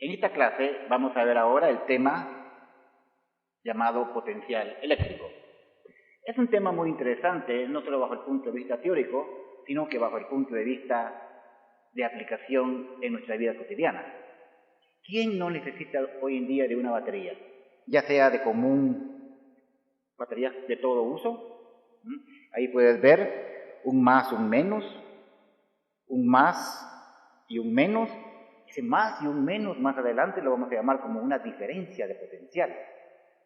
En esta clase vamos a ver ahora el tema llamado potencial eléctrico. Es un tema muy interesante, no solo bajo el punto de vista teórico, sino que bajo el punto de vista de aplicación en nuestra vida cotidiana. ¿Quién no necesita hoy en día de una batería? Ya sea de común, baterías de todo uso. Ahí puedes ver un más, un menos, un más y un menos. Ese más y un menos más adelante lo vamos a llamar como una diferencia de potencial.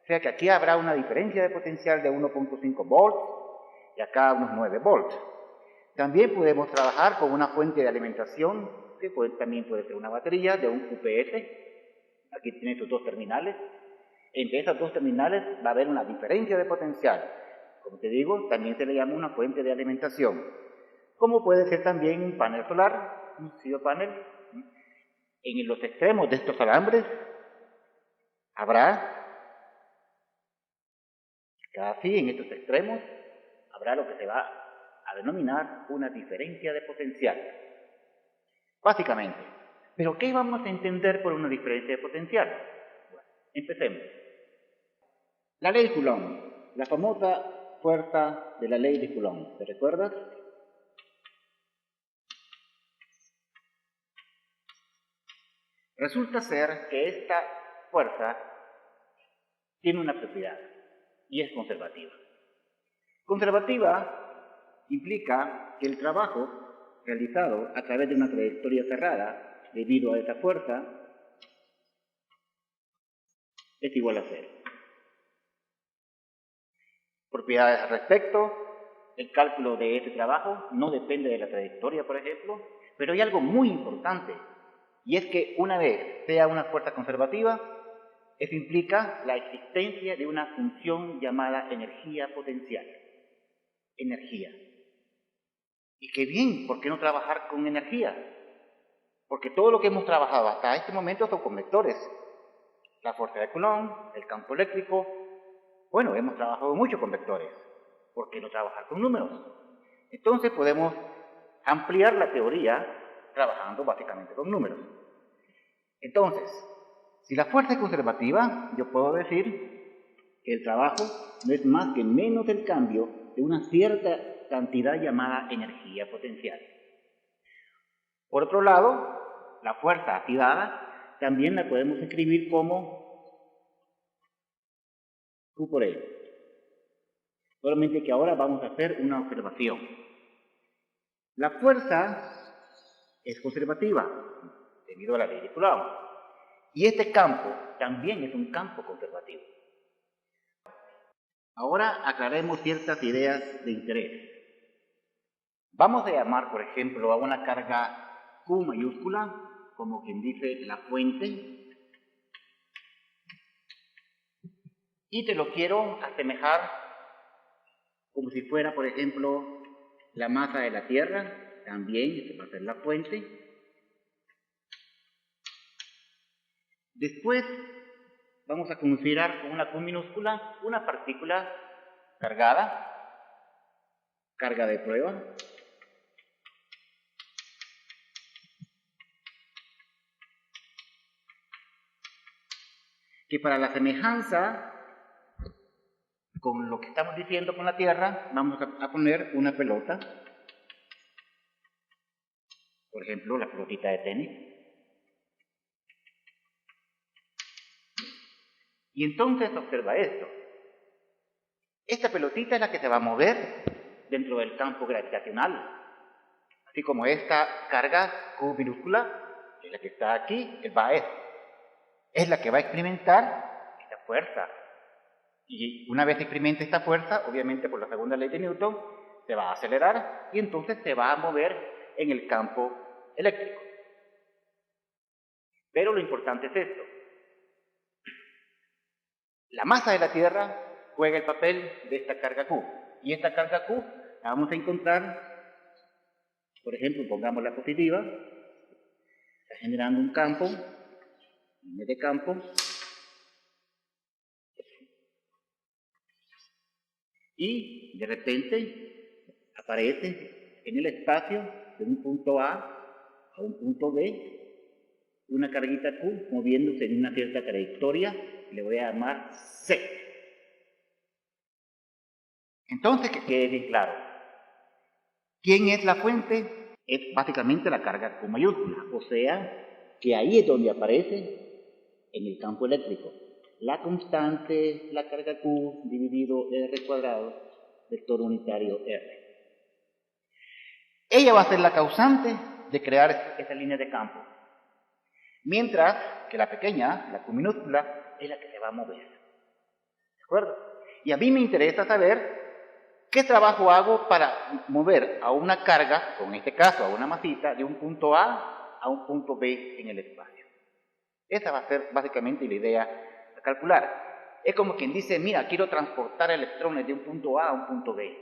O sea que aquí habrá una diferencia de potencial de 1.5 volts y acá unos 9 volts. También podemos trabajar con una fuente de alimentación, que también puede ser una batería de un UPS. Aquí tiene sus dos terminales. Entre esas dos terminales va a haber una diferencia de potencial. Como te digo, también se le llama una fuente de alimentación. Como puede ser también un panel solar, un solar panel. En los extremos de estos alambres habrá, casi en estos extremos, habrá lo que se va a denominar una diferencia de potencial. Básicamente. ¿Pero qué vamos a entender por una diferencia de potencial? Bueno, empecemos. La ley de Coulomb, la famosa fuerza de la ley de Coulomb, ¿te recuerdas? Resulta ser que esta fuerza tiene una propiedad y es conservativa. Conservativa implica que el trabajo realizado a través de una trayectoria cerrada debido a esa fuerza es igual a cero. Propiedades al respecto, el cálculo de ese trabajo no depende de la trayectoria, por ejemplo, pero hay algo muy importante, y es que una vez sea una fuerza conservativa, eso implica la existencia de una función llamada energía potencial. Energía. Y qué bien, ¿por qué no trabajar con energía? Porque todo lo que hemos trabajado hasta este momento son con vectores. La fuerza de Coulomb, el campo eléctrico. Bueno, hemos trabajado mucho con vectores. ¿Por qué no trabajar con números? Entonces podemos ampliar la teoría trabajando básicamente con números. Entonces, si la fuerza es conservativa, yo puedo decir que el trabajo no es más que menos el cambio de una cierta cantidad llamada energía potencial. Por otro lado, la fuerza activada también la podemos escribir como Q por E. Solamente que ahora vamos a hacer una observación. La fuerza es conservativa debido a la ley de Coulomb. Y este campo también es un campo conservativo. Ahora aclaremos ciertas ideas de interés. Vamos a llamar, por ejemplo, a una carga Q mayúscula, como quien dice la fuente, y te lo quiero asemejar como si fuera, por ejemplo, la masa de la Tierra, también este va a ser la fuente. Después vamos a considerar con una Q minúscula una partícula cargada, carga de prueba, que para la semejanza con lo que estamos diciendo con la Tierra, vamos a poner una pelota, por ejemplo, la pelotita de tenis. Y entonces observa esto. Esta pelotita es la que se va a mover dentro del campo gravitacional. Así como esta carga Q minúscula, que es la que está aquí, es la que va a experimentar esta fuerza. Y una vez experimente esta fuerza, obviamente por la segunda ley de Newton, se va a acelerar y entonces se va a mover en el campo eléctrico. Pero lo importante es esto. La masa de la Tierra juega el papel de esta carga Q. Y esta carga Q la vamos a encontrar, por ejemplo, pongamos la positiva, está generando un campo, un de campo, y de repente aparece en el espacio de un punto A a un punto B una carguita Q moviéndose en una cierta trayectoria, le voy a llamar C. Entonces, que quede bien claro. ¿Quién es la fuente? Es básicamente la carga Q mayúscula, o sea, que ahí es donde aparece en el campo eléctrico la constante, la carga Q dividido R cuadrado, vector unitario R. Ella va a ser la causante de crear esa línea de campo, mientras que la pequeña, la Q minúscula, es la que se va a mover. ¿De acuerdo? Y a mí me interesa saber qué trabajo hago para mover a una carga, o en este caso a una masita, de un punto A a un punto B en el espacio. Esa va a ser básicamente la idea a calcular. Es como quien dice, mira, quiero transportar electrones de un punto A a un punto B.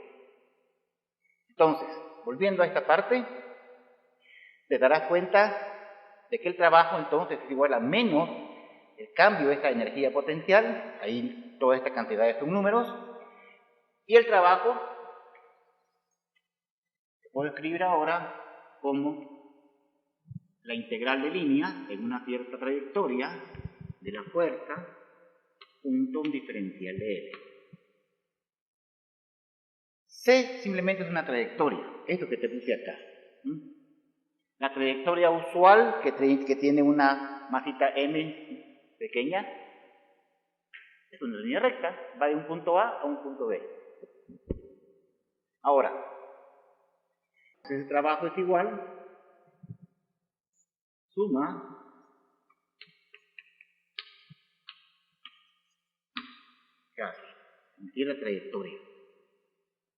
Entonces, volviendo a esta parte, te darás cuenta de que el trabajo entonces es igual a menos el cambio de esta energía potencial, ahí toda esta cantidad de subnúmeros, y el trabajo que puedo escribir ahora como la integral de línea en una cierta trayectoria de la fuerza punto un diferencial de L. C simplemente es una trayectoria, esto que te puse acá. La trayectoria usual que tiene una masita m pequeña es una línea recta, va de un punto A a un punto B. Ahora, el trabajo es igual, suma casi, entiende la trayectoria.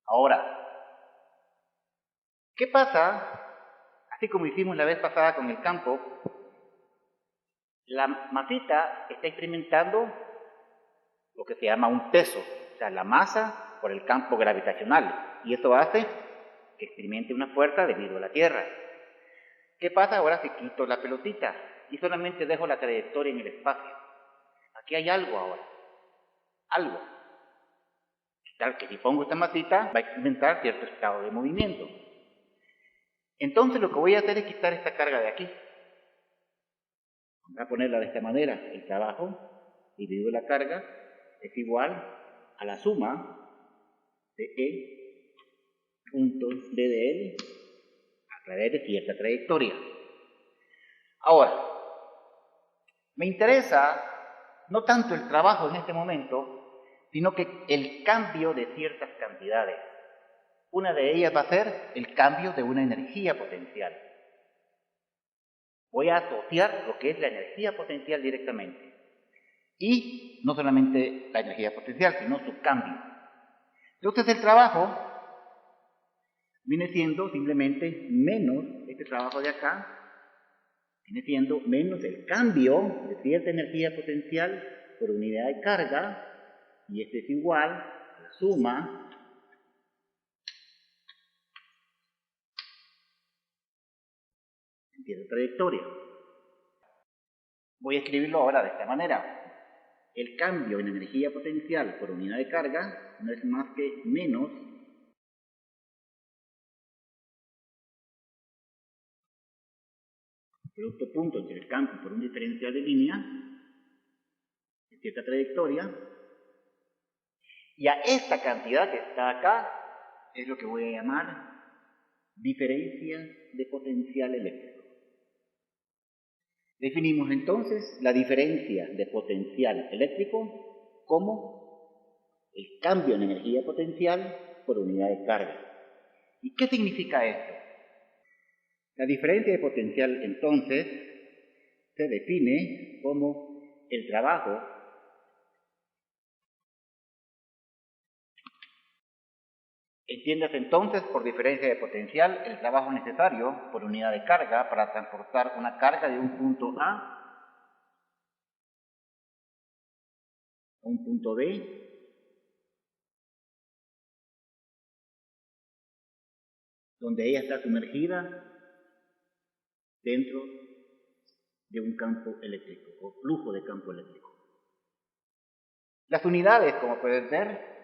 Ahora, ¿qué pasa? Así como hicimos la vez pasada con el campo, la masita está experimentando lo que se llama un peso, o sea, la masa por el campo gravitacional, y eso hace que experimente una fuerza debido a la Tierra. ¿Qué pasa ahora si quito la pelotita y solamente dejo la trayectoria en el espacio? Aquí hay algo ahora, algo. Tal que si pongo esta masita va a experimentar cierto estado de movimiento. Entonces lo que voy a hacer es quitar esta carga de aquí. Voy a ponerla de esta manera. El trabajo dividido la carga es igual a la suma de E puntos D de L a través de cierta trayectoria. Ahora, me interesa no tanto el trabajo en este momento, sino que el cambio de ciertas cantidades. Una de ellas va a ser el cambio de una energía potencial. Voy a asociar lo que es la energía potencial directamente. Y no solamente la energía potencial, sino su cambio. Entonces el trabajo viene siendo simplemente menos, este trabajo de acá, viene siendo menos el cambio de cierta energía potencial por unidad de carga, y este es igual a la suma de la trayectoria. Voy a escribirlo ahora de esta manera. El cambio en energía potencial por unidad de carga no es más que menos producto punto entre el campo por un diferencial de línea de cierta trayectoria, y a esta cantidad que está acá es lo que voy a llamar diferencia de potencial eléctrico. Definimos entonces la diferencia de potencial eléctrico como el cambio en energía potencial por unidad de carga. ¿Y qué significa esto? La diferencia de potencial entonces se define como el trabajo entiendas entonces por diferencia de potencial el trabajo necesario por unidad de carga para transportar una carga de un punto A a un punto B donde ella está sumergida dentro de un campo eléctrico o flujo de campo eléctrico. Las unidades, como puedes ver,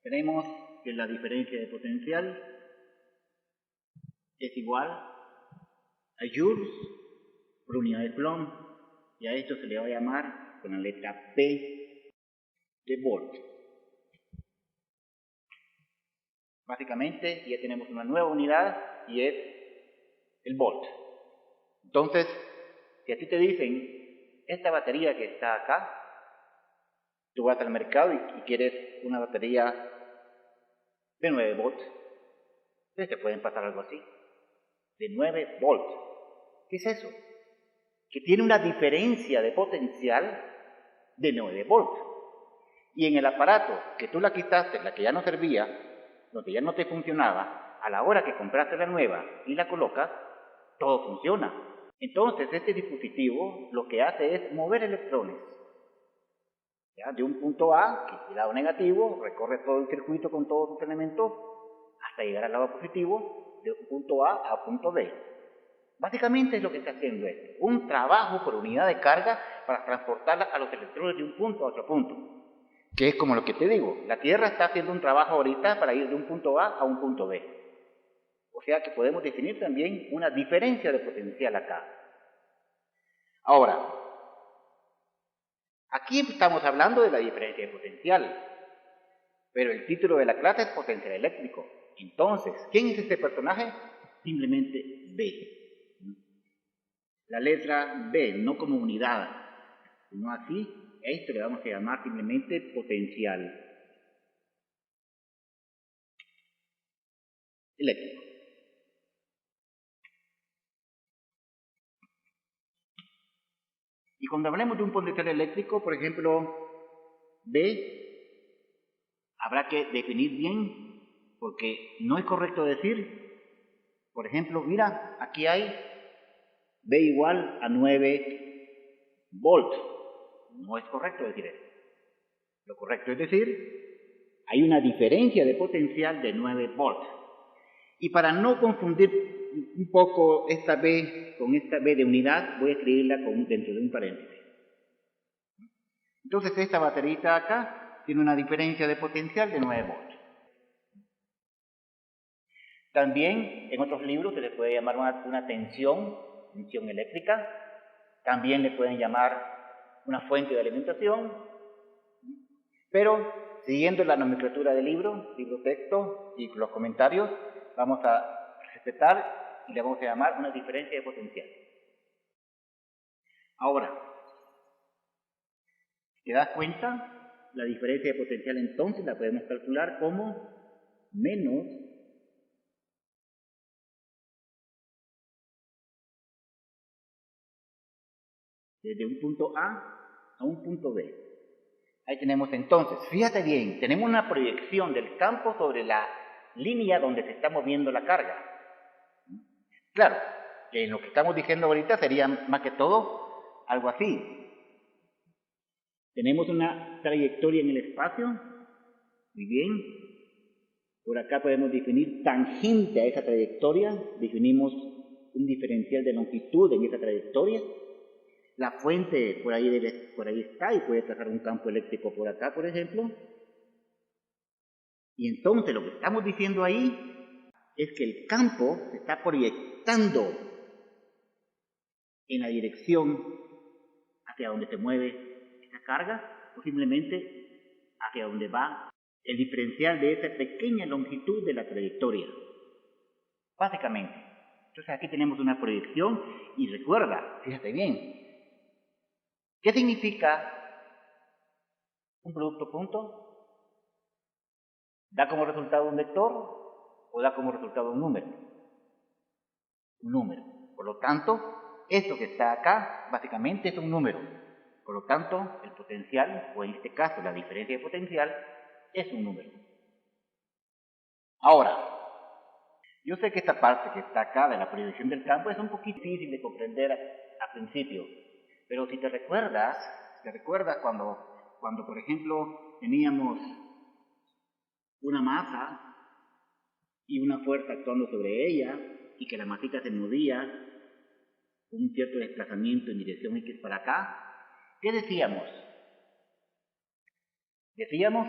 tenemos que la diferencia de potencial es igual a joules por unidad de Coulomb, y a esto se le va a llamar con la letra B de volt. Básicamente ya tenemos una nueva unidad y es el volt. Entonces, si a ti te dicen, esta batería que está acá, tú vas al mercado y quieres una batería de 9 volts, entonces te pueden pasar algo así, de 9 volts. ¿Qué es eso? Que tiene una diferencia de potencial de 9 volts. Y en el aparato que tú la quitaste, la que ya no servía, donde ya no te funcionaba, a la hora que compraste la nueva y la colocas, todo funciona. Entonces, este dispositivo lo que hace es mover electrones. ¿Ya? De un punto A, que es el lado negativo, recorre todo el circuito con todos sus elementos, hasta llegar al lado positivo, de un punto A a punto B. Básicamente es lo que está haciendo esto, un trabajo por unidad de carga para transportarla a los electrones de un punto a otro punto. Que es como lo que te digo, la Tierra está haciendo un trabajo ahorita para ir de un punto A a un punto B. O sea que podemos definir también una diferencia de potencial acá. Ahora, aquí estamos hablando de la diferencia de potencial, pero el título de la clase es potencial eléctrico. Entonces, ¿quién es este personaje? Simplemente B. La letra B, no como unidad, sino así, a esto le vamos a llamar simplemente potencial eléctrico. Y cuando hablemos de un potencial eléctrico, por ejemplo, B, habrá que definir bien, porque no es correcto decir, por ejemplo, mira, aquí hay B igual a 9 volts. No es correcto decir eso. Lo correcto es decir, hay una diferencia de potencial de 9 volts. Y para no confundir un poco esta B con esta B de unidad, voy a escribirla dentro de un paréntesis. Entonces esta baterita acá tiene una diferencia de potencial de 9 volts. También en otros libros se le puede llamar una tensión eléctrica. También le pueden llamar una fuente de alimentación. Pero siguiendo la nomenclatura del libro texto y los comentarios, vamos a respetar y le vamos a llamar una diferencia de potencial. Ahora, ¿te das cuenta? La diferencia de potencial entonces la podemos calcular como menos desde un punto A a un punto B. Ahí tenemos entonces, fíjate bien, tenemos una proyección del campo sobre la línea donde se está moviendo la carga. Claro, que lo que estamos diciendo ahorita sería más que todo algo así. Tenemos una trayectoria en el espacio, muy bien. Por acá podemos definir tangente a esa trayectoria, definimos un diferencial de longitud en esa trayectoria. La fuente por ahí está y puede trazar un campo eléctrico por acá, por ejemplo. Y entonces lo que estamos diciendo ahí es que el campo se está proyectando en la dirección hacia donde se mueve esa carga o simplemente hacia donde va el diferencial de esa pequeña longitud de la trayectoria. Básicamente. Entonces aquí tenemos una proyección y recuerda, fíjate bien, ¿qué significa un producto punto? ¿Da como resultado un vector o da como resultado un número? Un número. Por lo tanto, esto que está acá básicamente es un número. Por lo tanto, el potencial, o en este caso la diferencia de potencial, es un número. Ahora, yo sé que esta parte que está acá de la proyección del campo es un poquito difícil de comprender al principio. Pero si te recuerdas cuando por ejemplo teníamos una masa y una fuerza actuando sobre ella y que la masita se movía con un cierto desplazamiento en dirección X para acá, ¿qué decíamos? Decíamos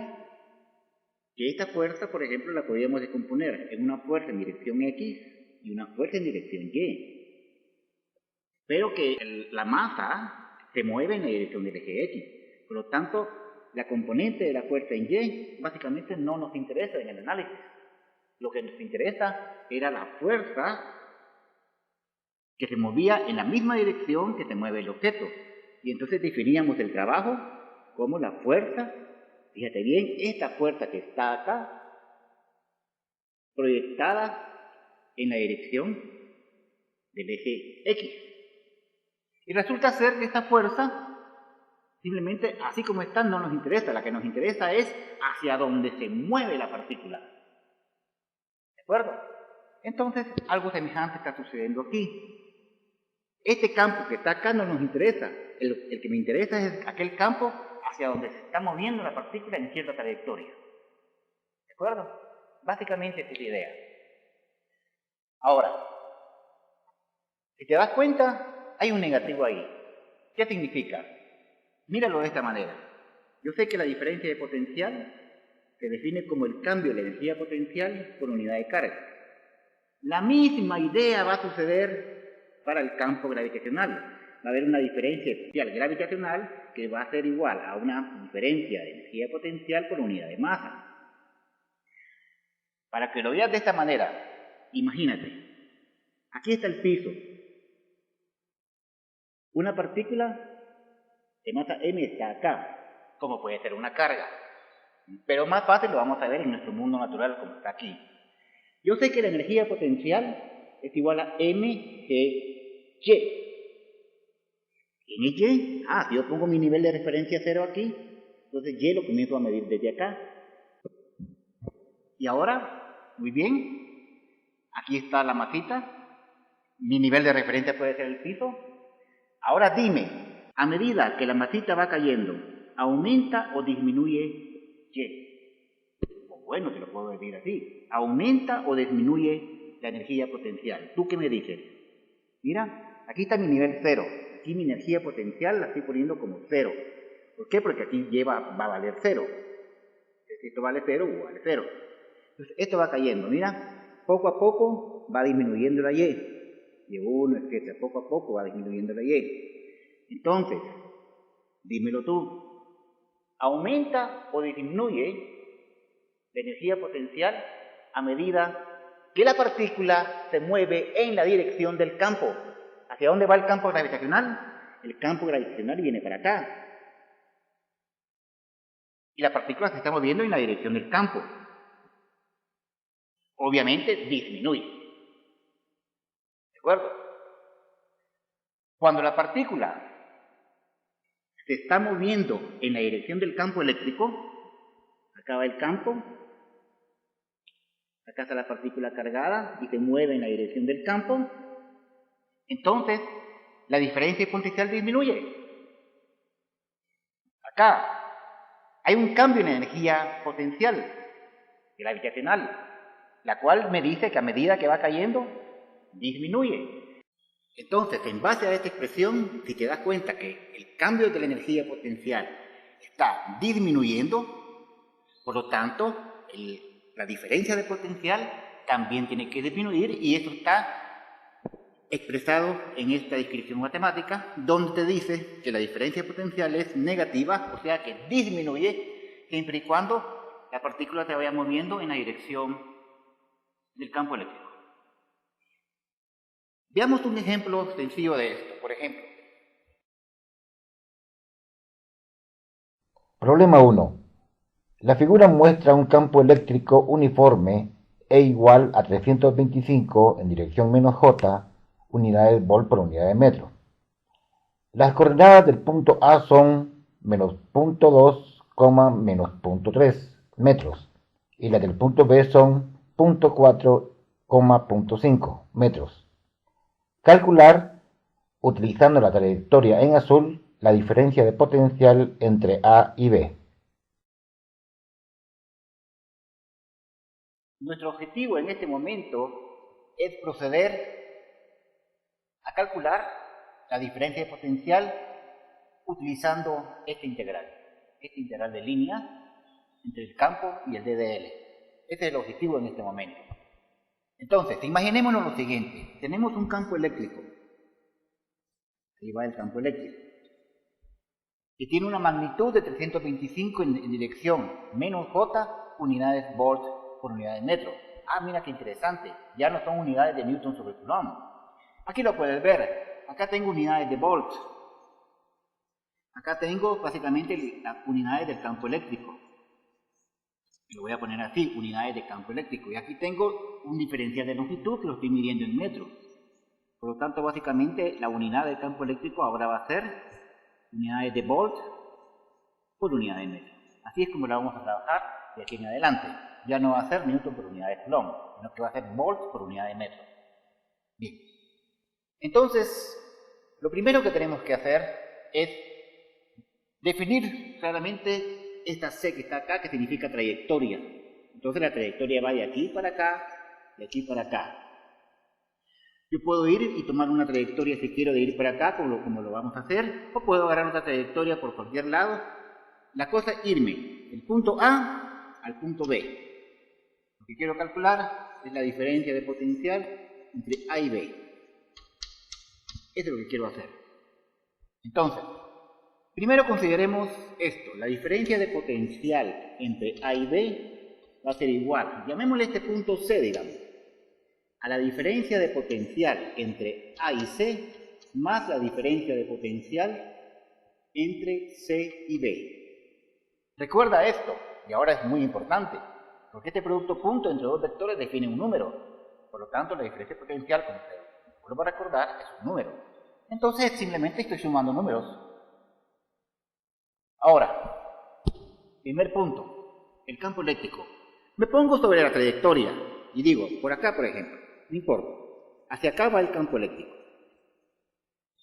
que esta fuerza, por ejemplo, la podíamos descomponer en una fuerza en dirección X y una fuerza en dirección Y. pero que la masa se mueve en la dirección del eje X. Por lo tanto, la componente de la fuerza en Y básicamente no nos interesa en el análisis. Lo que nos interesa era la fuerza que se movía en la misma dirección que se mueve el objeto. Y entonces definíamos el trabajo como la fuerza, fíjate bien, esta fuerza que está acá, proyectada en la dirección del eje X. Y resulta ser que esta fuerza, simplemente así como está, no nos interesa. La que nos interesa es hacia dónde se mueve la partícula. ¿De acuerdo? Entonces, algo semejante está sucediendo aquí. Este campo que está acá no nos interesa. El que me interesa es aquel campo hacia donde se está moviendo la partícula en cierta trayectoria. ¿De acuerdo? Básicamente esta es la idea. Ahora, si te das cuenta, hay un negativo ahí. ¿Qué significa? Míralo de esta manera. Yo sé que la diferencia de potencial se define como el cambio de la energía potencial por unidad de carga. La misma idea va a suceder para el campo gravitacional. Va a haber una diferencia potencial gravitacional que va a ser igual a una diferencia de energía potencial por unidad de masa. Para que lo veas de esta manera, imagínate, aquí está el piso. Una partícula de masa m está acá, como puede ser una carga. Pero más fácil lo vamos a ver en nuestro mundo natural como está aquí. Yo sé que la energía potencial es igual a mg y. ¿Quién es y? Si yo pongo mi nivel de referencia 0 aquí, entonces y lo comienzo a medir desde acá. Y ahora, muy bien, aquí está la masita, mi nivel de referencia puede ser el piso. Ahora dime, a medida que la masita va cayendo, ¿aumenta o disminuye y? Bueno, te lo puedo decir así. ¿Aumenta o disminuye la energía potencial? ¿Tú qué me dices? Mira, aquí está mi nivel 0. Aquí mi energía potencial la estoy poniendo como 0. ¿Por qué? Porque aquí va a valer 0. Si esto vale 0, vale 0. Entonces, esto va cayendo. Mira, poco a poco va disminuyendo la y. Y1, etc. Poco a poco va disminuyendo la y. Entonces, dímelo tú. ¿Aumenta o disminuye la energía potencial a medida que la partícula se mueve en la dirección del campo? ¿Hacia dónde va el campo gravitacional? El campo gravitacional viene para acá. Y la partícula se está moviendo en la dirección del campo. Obviamente disminuye. ¿De acuerdo? Cuando la partícula se está moviendo en la dirección del campo eléctrico, acá va el campo, acá está la partícula cargada y se mueve en la dirección del campo, entonces la diferencia potencial disminuye. Acá hay un cambio en la energía potencial gravitacional, la cual me dice que a medida que va cayendo, disminuye. Entonces, en base a esta expresión, si te das cuenta que el cambio de la energía potencial está disminuyendo, por lo tanto, la diferencia de potencial también tiene que disminuir, y eso está expresado en esta descripción matemática, donde te dice que la diferencia potencial es negativa, o sea que disminuye siempre y cuando la partícula se vaya moviendo en la dirección del campo eléctrico. Veamos un ejemplo sencillo de esto. Por ejemplo, Problema 1. La figura muestra un campo eléctrico uniforme E igual a 325 en dirección menos J unidades volt por unidad de metro. Las coordenadas del punto A son menos punto 2, menos punto 3 metros, y las del punto B son punto 4, punto 5 metros. Calcular, utilizando la trayectoria en azul, la diferencia de potencial entre A y B. nuestro objetivo en este momento es proceder a calcular la diferencia de potencial utilizando esta integral de línea entre el campo y el DDL. Ese es el objetivo en este momento. Entonces, imaginémonos lo siguiente. Tenemos un campo eléctrico ahí va el campo eléctrico, que tiene una magnitud de 325 en dirección menos J unidades volt por unidad de metro. Ah, mira qué interesante, ya no son unidades de Newton sobre Coulomb. Aquí lo puedes ver, acá tengo unidades de volt, acá tengo básicamente las unidades del campo eléctrico. Lo voy a poner así, unidades de campo eléctrico. Y aquí tengo un diferencial de longitud que lo estoy midiendo en metros. Por lo tanto, básicamente, la unidad de campo eléctrico ahora va a ser unidades de volt por unidad de metro. Así es como la vamos a trabajar de aquí en adelante. Ya no va a ser Newton por unidad de Coulomb, sino que va a ser volt por unidad de metro. Bien. Entonces, lo primero que tenemos que hacer es definir claramente esta C que está acá, que significa trayectoria. Entonces la trayectoria va de aquí para acá, de aquí para acá. Yo puedo ir y tomar una trayectoria si quiero de ir para acá, como lo vamos a hacer, o puedo agarrar otra trayectoria por cualquier lado. La cosa es irme del punto A al punto B. Lo que quiero calcular es la diferencia de potencial entre A y B. Eso es lo que quiero hacer. Entonces, primero consideremos esto, la diferencia de potencial entre A y B va a ser igual, llamémosle este punto C, digamos, a la diferencia de potencial entre A y C más la diferencia de potencial entre C y B. Recuerda esto, y ahora es muy importante, porque este producto punto entre dos vectores define un número, por lo tanto la diferencia de potencial, como te vuelvo a recordar, es un número. Entonces simplemente estoy sumando números. Ahora, primer punto, el campo eléctrico. Me pongo sobre la trayectoria y digo, por acá por ejemplo, no importa, hacia acá va el campo eléctrico.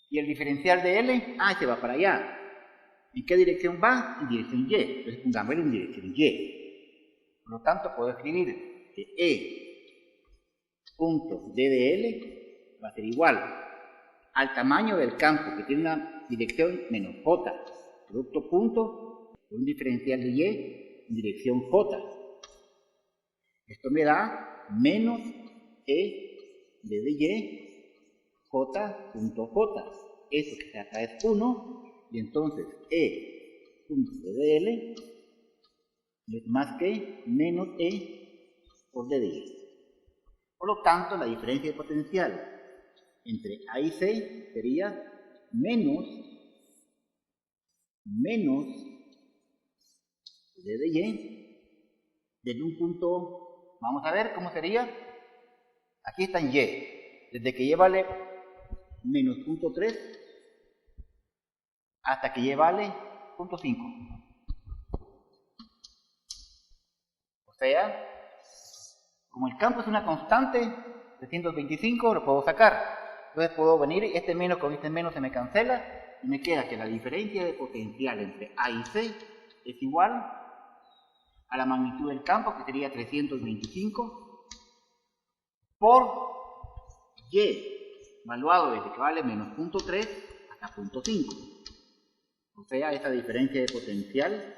Y el diferencial de L, se va para allá. ¿En qué dirección va? En dirección Y. Entonces pongámoslo en dirección Y. Por lo tanto, puedo escribir que E punto D de L va a ser igual al tamaño del campo, que tiene una dirección menos J. Producto punto con un diferencial de Y en dirección J. Esto me da menos E de Y J punto J. Eso que está acá es 1, y entonces E punto de L es más que menos E por D de Y. Por lo tanto, la diferencia de potencial entre A y C sería menos D de Y desde un punto, vamos a ver cómo sería, aquí está en Y, desde que Y vale menos punto 3 hasta que Y vale punto 5. O sea, como el campo es una constante, 325 lo puedo sacar. Entonces puedo venir, este menos con este menos se me cancela, y me queda que la diferencia de potencial entre A y C es igual a la magnitud del campo, que sería 325, por Y, evaluado desde que vale menos punto 3 hasta punto 5. O sea, esta diferencia de potencial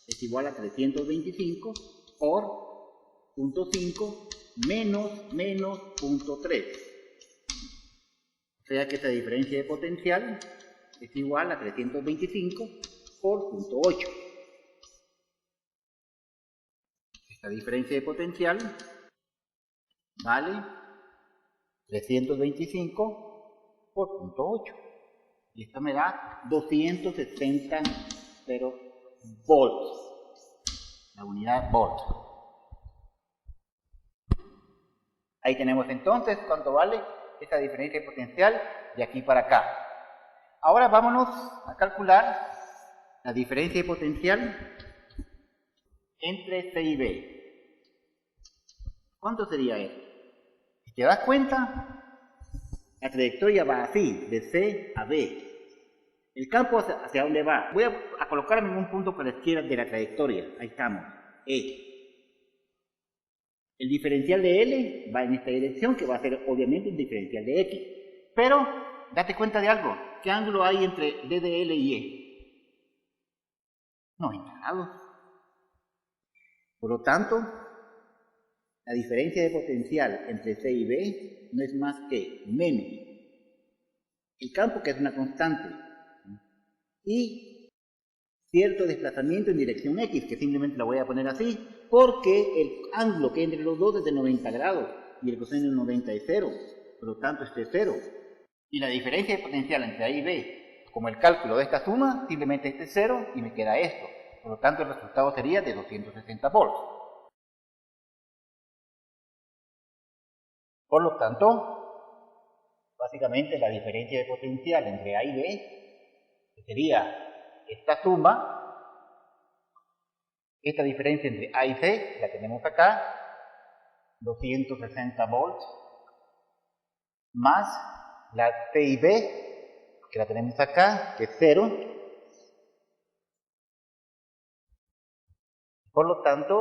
es igual a 325 por punto 5 menos punto 3. O sea que esta diferencia de potencial es igual a 325 por punto 8. Esta diferencia de potencial vale 325 por punto 8. Y esto me da 260 volts. La unidad volt. Ahí tenemos entonces cuánto vale esta diferencia de potencial de aquí para acá. Ahora vámonos a calcular la diferencia de potencial entre C y B. ¿Cuánto sería eso? Si te das cuenta, la trayectoria va así, de C a B. El campo hacia dónde va. Voy a colocarme en un punto por la izquierda de la trayectoria. Ahí estamos, E. El diferencial de L va en esta dirección, que va a ser obviamente un diferencial de X. Pero, date cuenta de algo. ¿Qué ángulo hay entre D de L y E? 90 grados. Por lo tanto, la diferencia de potencial entre C y B no es más que menos el campo que es una constante, y cierto desplazamiento en dirección X, que simplemente la voy a poner así, porque el ángulo que hay entre los dos es de 90 grados, y el coseno de 90 es 0, por lo tanto este es 0. Y la diferencia de potencial entre A y B, como el cálculo de esta suma, simplemente este es 0 y me queda esto. Por lo tanto el resultado sería de 260 volts. Por lo tanto, básicamente la diferencia de potencial entre A y B sería esta suma, esta diferencia entre A y C, la tenemos acá, 260 volts, más la T y B, que la tenemos acá, que es 0. Por lo tanto,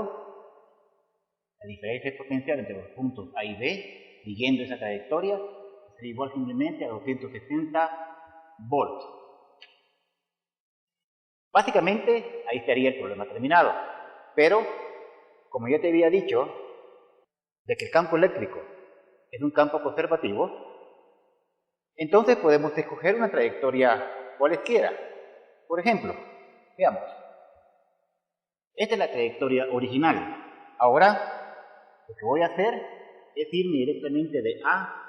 la diferencia de potencial entre los puntos A y B, siguiendo esa trayectoria, sería igual simplemente a 260 volts. Básicamente, ahí estaría el problema terminado. Pero, como ya te había dicho, de que el campo eléctrico es un campo conservativo, entonces podemos escoger una trayectoria cualesquiera. Por ejemplo, veamos. Esta es la trayectoria original. Ahora, lo que voy a hacer es irme directamente de A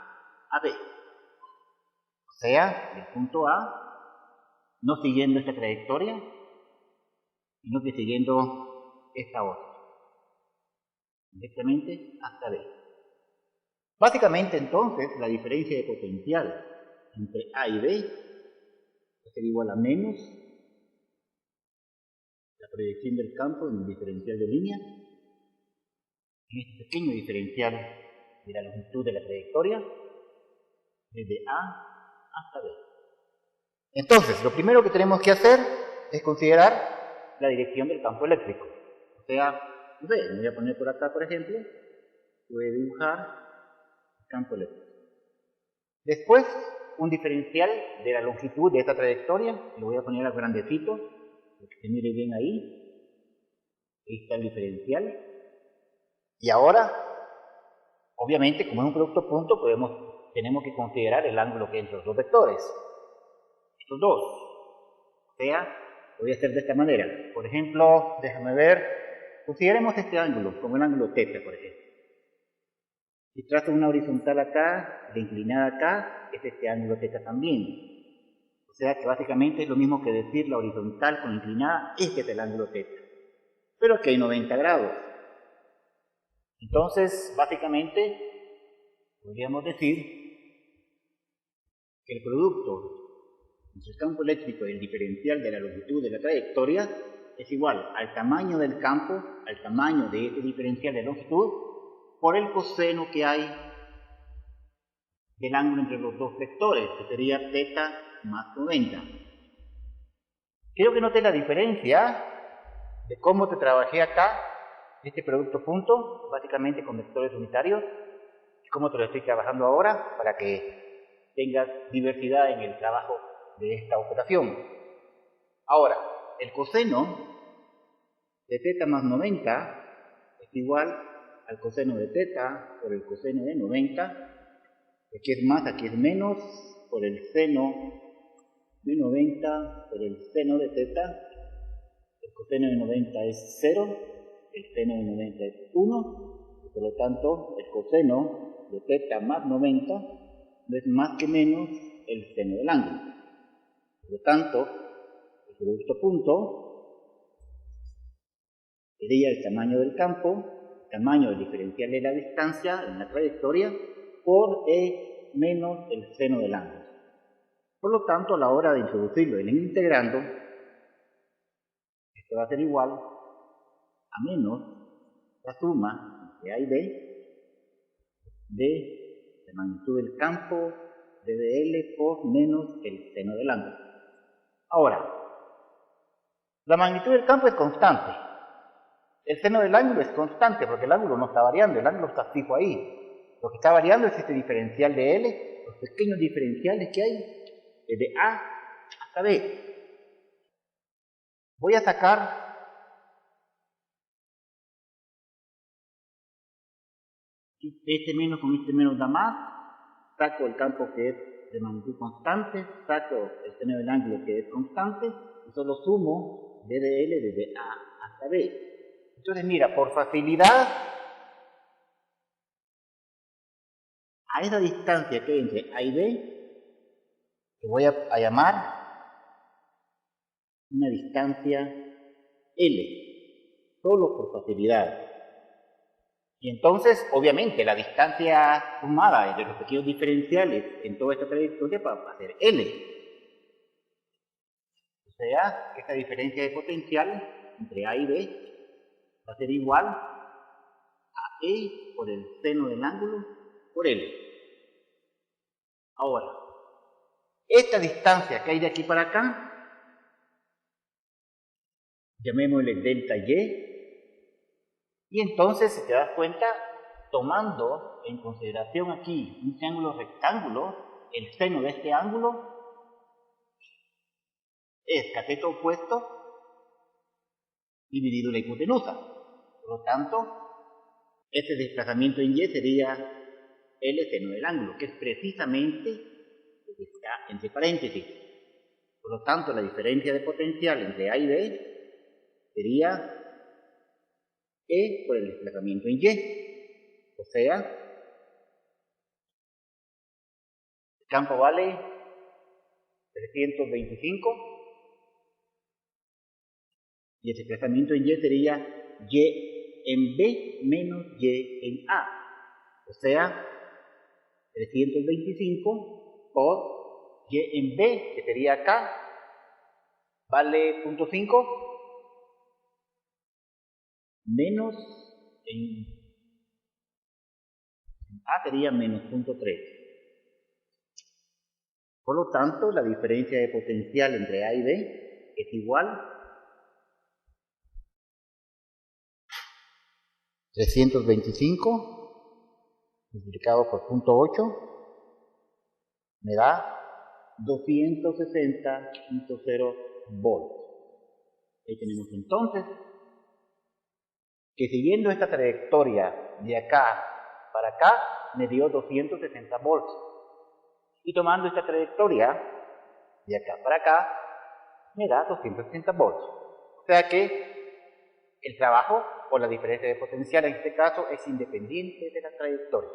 a B. O sea, del punto A, no siguiendo esta trayectoria, sino que siguiendo esta otra. Directamente hasta B. Básicamente, entonces, la diferencia de potencial entre A y B va a ser igual a menos la proyección del campo en el diferencial de línea, en este pequeño diferencial de la longitud de la trayectoria, desde A hasta B. Entonces, lo primero que tenemos que hacer es considerar la dirección del campo eléctrico. O sea, B, me voy a poner por acá, por ejemplo, voy a dibujar el campo eléctrico. Después, un diferencial de la longitud de esta trayectoria, lo voy a poner al grandecito, para que se mire bien ahí. Ahí está el diferencial. Y ahora, obviamente, como es un producto punto, tenemos que considerar el ángulo que hay entre los dos vectores. Estos dos. O sea, lo voy a hacer de esta manera. Por ejemplo, déjame ver, consideremos este ángulo como el ángulo θ, por ejemplo. Si trazo una horizontal acá, la inclinada acá, es este ángulo θ también. O sea que básicamente es lo mismo que decir la horizontal con la inclinada, este es el ángulo θ. Pero que hay 90 grados. Entonces, básicamente, podríamos decir que el producto entre el campo eléctrico y el diferencial de la longitud de la trayectoria es igual al tamaño del campo, al tamaño de este diferencial de longitud, por el coseno que hay del ángulo entre los dos vectores, que sería θ más 90. Quiero que notes la diferencia de cómo te trabajé acá este producto punto, básicamente con vectores unitarios, y cómo te lo estoy trabajando ahora para que tengas diversidad en el trabajo de esta operación. Ahora, el coseno de θ más 90 es igual al coseno de θ por el coseno de 90. Aquí es más, aquí es menos, por el seno de 90 por el seno de θ. El coseno de 90 es 0, el seno de 90 es 1, y por lo tanto el coseno de θ más 90 no es más que menos el seno del ángulo. Por lo tanto, el producto punto sería el tamaño del campo, el tamaño del diferencial de la distancia en la trayectoria, por E menos el seno del ángulo. Por lo tanto, a la hora de introducirlo en el integrando, esto va a ser igual a menos la suma de A y B de la magnitud del campo de dl por menos el seno del ángulo. Ahora, la magnitud del campo es constante. El seno del ángulo es constante porque el ángulo no está variando, el ángulo está fijo ahí. Lo que está variando es este diferencial de L, los pequeños diferenciales que hay, desde A hasta B. Voy a sacar este menos con este menos da más, saco el campo que es de magnitud constante, saco el seno del ángulo que es constante y solo sumo d de L desde A hasta B. Entonces mira, por facilidad, a esa distancia que hay entre A y B, que voy a llamar una distancia L, solo por facilidad. Y entonces, obviamente, la distancia sumada entre los pequeños diferenciales en toda esta trayectoria va a ser L. O sea, esta diferencia de potencial entre A y B va a ser igual a E por el seno del ángulo por L. Ahora, esta distancia que hay de aquí para acá, llamémosle delta Y, y entonces, si te das cuenta, tomando en consideración aquí un triángulo rectángulo, el seno de este ángulo es cateto opuesto dividido la hipotenusa. Por lo tanto, este desplazamiento en Y sería L seno del ángulo, que es precisamente lo que está entre paréntesis. Por lo tanto, la diferencia de potencial entre A y B sería E por el desplazamiento en Y. O sea, el campo vale 325 y el desplazamiento en Y sería Y en B menos Y en A. O sea, 325 por Y en B, que sería acá, vale 0.5 menos en A sería menos 0.3. Por lo tanto, la diferencia de potencial entre A y B es igual a 325 multiplicado por 0.8 me da 260.0 volts. Ahí tenemos entonces que siguiendo esta trayectoria de acá para acá me dio 260 volts. Y tomando esta trayectoria de acá para acá me da 260 volts. O sea que el trabajo o la diferencia de potencial en este caso es independiente de la trayectoria.